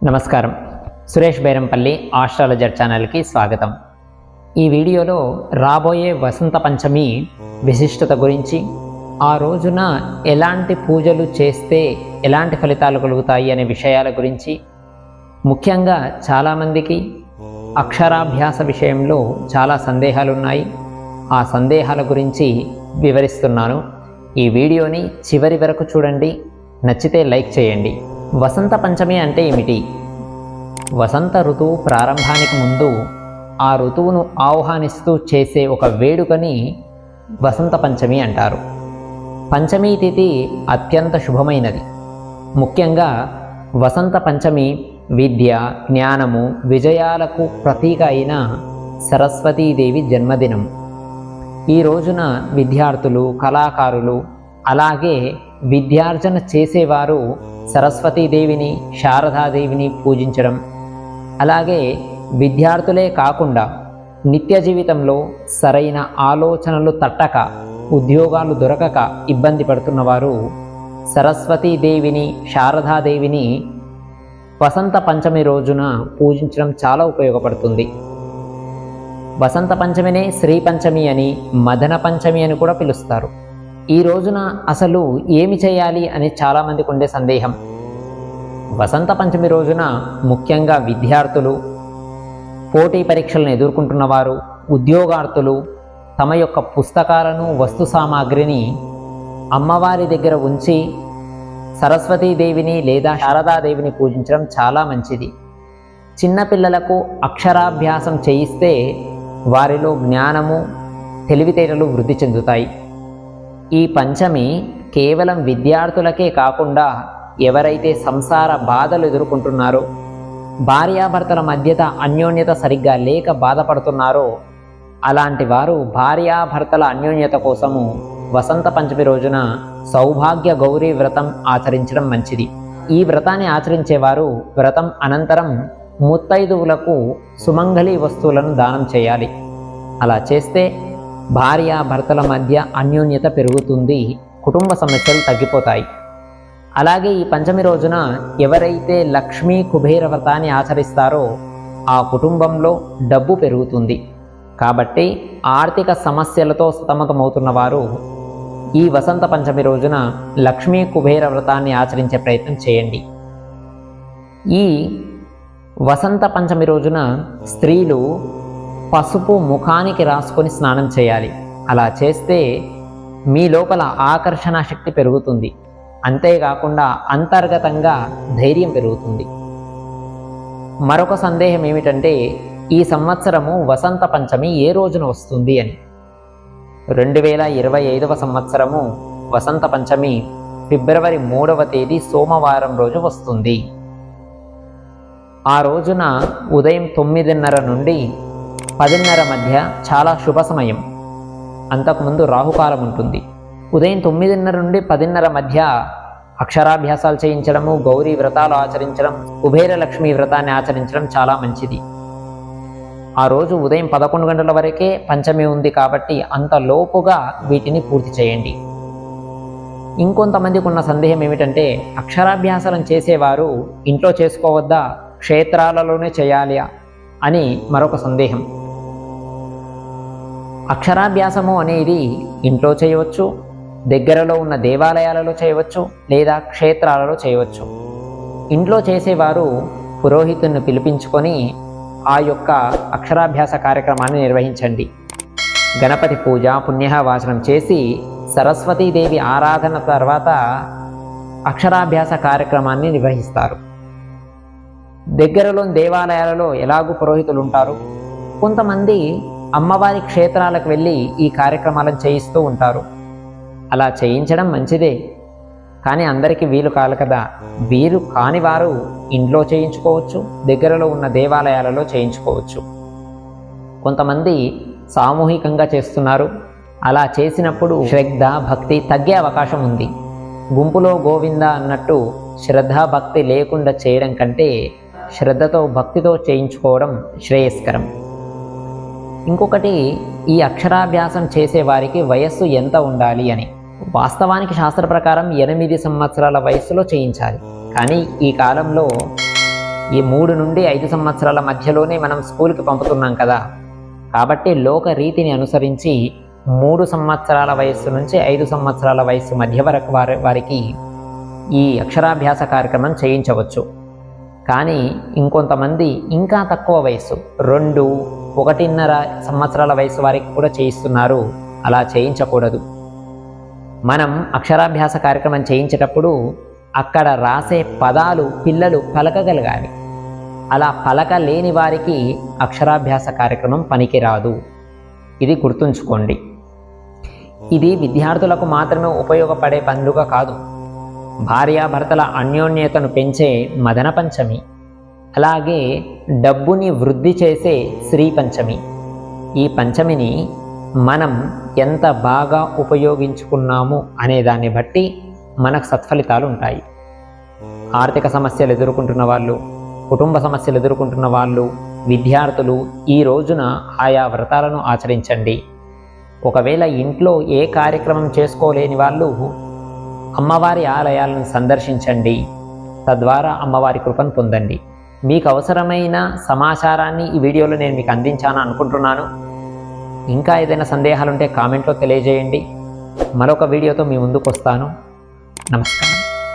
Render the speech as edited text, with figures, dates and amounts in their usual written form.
నమస్కారం. సురేష్ బైరంపల్లి ఆస్ట్రాలజర్ ఛానల్కి స్వాగతం. ఈ వీడియోలో రాబోయే వసంత పంచమి విశిష్టత గురించి, ఆ రోజున ఎలాంటి పూజలు చేస్తే ఎలాంటి ఫలితాలు కలుగుతాయి అనే విషయాల గురించి, ముఖ్యంగా చాలామందికి అక్షరాభ్యాస విషయంలో చాలా సందేహాలు ఉన్నాయి. ఆ సందేహాల గురించి వివరిస్తున్నాను. ఈ వీడియోని చివరి వరకు చూడండి. నచ్చితే లైక్ చేయండి. వసంత పంచమి అంటే ఏమిటి? వసంత ఋతువు ప్రారంభానికి ముందు ఆ ఋతువును ఆహ్వానిస్తూ చేసే ఒక వేడుకని వసంత పంచమి అంటారు. పంచమీ తిథి అత్యంత శుభమైనది. ముఖ్యంగా వసంత పంచమి విద్య, జ్ఞానము, విజయాలకు ప్రతీక అయిన సరస్వతీదేవి జన్మదినం. ఈ రోజున విద్యార్థులు, కళాకారులు, అలాగే విద్యార్జన చేసేవారు సరస్వతీదేవిని, శారదాదేవిని పూజించడం, అలాగే విద్యార్థులే కాకుండా నిత్య జీవితంలో సరైన ఆలోచనలు తట్టక, ఉద్యోగాలు దొరకక ఇబ్బంది పడుతున్నవారు సరస్వతీదేవిని, శారదాదేవిని వసంత పంచమి రోజున పూజించడం చాలా ఉపయోగపడుతుంది. వసంత పంచమినే శ్రీ పంచమి అని, మదన పంచమి అని కూడా పిలుస్తారు. ఈ రోజున అసలు ఏమి చేయాలి అని చాలామందికి ఉండే సందేహం. వసంత పంచమి రోజున ముఖ్యంగా విద్యార్థులు, పోటీ పరీక్షలను ఎదుర్కొంటున్నవారు, ఉద్యోగార్థులు తమ యొక్క పుస్తకాలను, వస్తు సామాగ్రిని అమ్మవారి దగ్గర ఉంచి సరస్వతీదేవిని లేదా శారదాదేవిని పూజించడం చాలా మంచిది. చిన్నపిల్లలకు అక్షరాభ్యాసం చేయిస్తే వారిలో జ్ఞానము, తెలివితేటలు వృద్ధి చెందుతాయి. ఈ పంచమి కేవలం విద్యార్థులకే కాకుండా ఎవరైతే సంసార బాధలు ఎదుర్కొంటున్నారో, భార్యాభర్తల మధ్యత అన్యోన్యత సరిగ్గా లేక బాధపడుతున్నారో అలాంటి వారు భార్యాభర్తల అన్యోన్యత కోసము వసంత పంచమి రోజున సౌభాగ్య గౌరీ వ్రతం ఆచరించడం మంచిది. ఈ వ్రతాన్ని ఆచరించేవారు వ్రతం అనంతరం ముత్తైదువులకు సుమంగళి వస్తువులను దానం చేయాలి. అలా చేస్తే భార్యాభర్తల మధ్య అన్యోన్యత పెరుగుతుంది, కుటుంబ సమస్యలు తగ్గిపోతాయి. అలాగే ఈ పంచమి రోజున ఎవరైతే లక్ష్మీ కుబేర వ్రతాన్ని ఆచరిస్తారో ఆ కుటుంబంలో డబ్బు పెరుగుతుంది. కాబట్టి ఆర్థిక సమస్యలతో సతమతమవుతున్న వారు ఈ వసంత పంచమి రోజున లక్ష్మీ కుబేర వ్రతాన్ని ఆచరించే ప్రయత్నం చేయండి. ఈ వసంత పంచమి రోజున స్త్రీలు పసుపు ముఖానికి రాసుకొని స్నానం చేయాలి. అలా చేస్తే మీ లోపల ఆకర్షణ శక్తి పెరుగుతుంది. అంతేకాకుండా అంతర్గతంగా ధైర్యం పెరుగుతుంది. మరొక సందేహం ఏమిటంటే, ఈ సంవత్సరము వసంత పంచమి ఏ రోజున వస్తుంది అని. 2025వ సంవత్సరము వసంత పంచమి ఫిబ్రవరి 3వ తేదీ సోమవారం రోజు వస్తుంది. ఆ రోజున ఉదయం 9:30 నుండి 10:30 మధ్య చాలా శుభ సమయం. అంతకుముందు రాహుకాలం ఉంటుంది. ఉదయం 9:30 నుండి 10:30 మధ్య అక్షరాభ్యాసాలు చేయించడము, గౌరీ వ్రతాలు ఆచరించడం, కుబేర లక్ష్మీ వ్రతాన్ని ఆచరించడం చాలా మంచిది. ఆ రోజు ఉదయం 11 గంటల వరకే పంచమి ఉంది కాబట్టి అంత లోపుగా వీటిని పూర్తి చేయండి. ఇంకొంతమందికి ఉన్న సందేహం ఏమిటంటే, అక్షరాభ్యాసాలను చేసేవారు ఇంట్లో చేసుకోవద్దా, క్షేత్రాలలోనే చేయాలి అని మరొక సందేహం. అక్షరాభ్యాసము అనేది ఇంట్లో చేయవచ్చు, దగ్గరలో ఉన్న దేవాలయాలలో చేయవచ్చు, లేదా క్షేత్రాలలో చేయవచ్చు. ఇంట్లో చేసేవారు పురోహితుని పిలిపించుకొని ఆ యొక్క అక్షరాభ్యాస కార్యక్రమాన్ని నిర్వహించండి. గణపతి పూజ, పుణ్యవాచనం చేసి సరస్వతీదేవి ఆరాధన తర్వాత అక్షరాభ్యాస కార్యక్రమాన్ని నిర్వహిస్తారు. దగ్గరలోని దేవాలయాలలో ఎలాగూ పురోహితులు ఉంటారు. కొంతమంది అమ్మవారి క్షేత్రాలకు వెళ్ళి ఈ కార్యక్రమాలను చేయిస్తూ ఉంటారు. అలా చేయించడం మంచిదే, కానీ అందరికీ వీలు కాదు కదా. వీలు కాని వారు ఇంట్లో చేయించుకోవచ్చు, దగ్గరలో ఉన్న దేవాలయాలలో చేయించుకోవచ్చు. కొంతమంది సామూహికంగా చేస్తున్నారు. అలా చేసినప్పుడు శ్రద్ధ, భక్తి తగ్గే అవకాశం ఉంది. గుంపులో గోవింద అన్నట్టు శ్రద్ధ, భక్తి లేకుండా చేయడం కంటే శ్రద్ధతో, భక్తితో చేయించుకోవడం శ్రేయస్కరం. ఇంకొకటి, ఈ అక్షరాభ్యాసం చేసేవారికి వయస్సు ఎంత ఉండాలి అని. వాస్తవానికి శాస్త్ర ప్రకారం 8 సంవత్సరాల వయస్సులో చేయించాలి. కానీ ఈ కాలంలో ఈ 3 నుండి 5 సంవత్సరాల మధ్యలోనే మనం స్కూల్కి పంపుతున్నాం కదా. కాబట్టి లోక రీతిని అనుసరించి 3 సంవత్సరాల వయస్సు నుంచి 5 సంవత్సరాల వయస్సు మధ్య వరకు వారికి ఈ అక్షరాభ్యాస కార్యక్రమం చేయించవచ్చు. కానీ ఇంకొంతమంది ఇంకా తక్కువ వయస్సు 2, 1.5 సంవత్సరాల వయసు వారికి కూడా చేయిస్తున్నారు. అలా చేయించకూడదు. మనం అక్షరాభ్యాస కార్యక్రమం చేయించేటప్పుడు అక్కడ రాసే పదాలు పిల్లలు పలకగలగాలి. అలా పలకలేని వారికి అక్షరాభ్యాస కార్యక్రమం పనికిరాదు. ఇది గుర్తుంచుకోండి. ఇది విద్యార్థులకు మాత్రమే ఉపయోగపడే పండుగ కాదు. భార్యాభర్తల అన్యోన్యతను పెంచే మదన పంచమి, అలాగే డబ్బుని వృద్ధి చేసే శ్రీ పంచమి. ఈ పంచమిని మనం ఎంత బాగా ఉపయోగించుకున్నాము అనే దాన్ని బట్టి మనకు సత్ఫలితాలు ఉంటాయి. ఆర్థిక సమస్యలు ఎదుర్కొంటున్న వాళ్ళు, కుటుంబ సమస్యలు ఎదుర్కొంటున్న వాళ్ళు, విద్యార్థులు ఈ రోజున ఆయా వ్రతాలను ఆచరించండి. ఒకవేళ ఇంట్లో ఏ కార్యక్రమం చేసుకోలేని వాళ్ళు అమ్మవారి ఆలయాలను సందర్శించండి. తద్వారా అమ్మవారి కృపను పొందండి. మీకు అవసరమైన సమాచారాన్ని ఈ వీడియోలో నేను మీకు అందించాను అనుకుంటున్నాను. ఇంకా ఏదైనా సందేహాలుంటే కామెంట్లో తెలియజేయండి. మరొక వీడియోతో మీ ముందుకు వస్తాను. నమస్కారం.